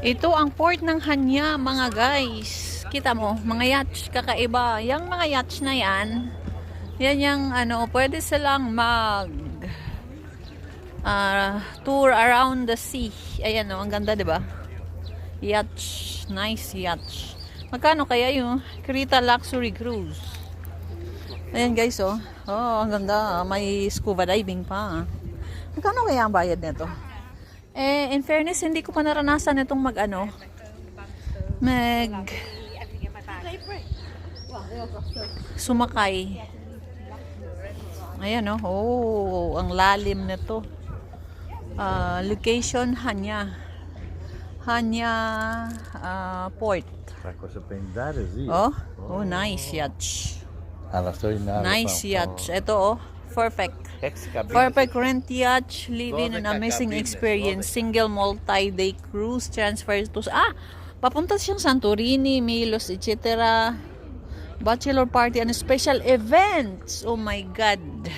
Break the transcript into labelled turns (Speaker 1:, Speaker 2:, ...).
Speaker 1: Ito ang port ng Hanya, mga guys. Kita mo, mga yacht, kakaiba. Yang mga yacht na yan, yan yung ano, pwede silang mag tour around the sea. Ayan o, ang ganda, diba? Yacht, nice yacht. Magkano kaya yung Krita Luxury Cruise? Ayan guys, oh. Oh, ang ganda. May scuba diving pa. Magkano kaya ang bayad nito? Eh, in fairness, hindi ko pa naranasan itong sumakay. Ayan, oh. Oh, ang lalim nito. Location, Hanya. Hanya Port. Oh, oh, nice yacht. Nice yacht. Ito, oh. Perfect. Perfect rent yacht, living an amazing experience. Single multi-day cruise transfer to papunta siyang Santorini, Milos, etc. Bachelor party and special events. Oh my God.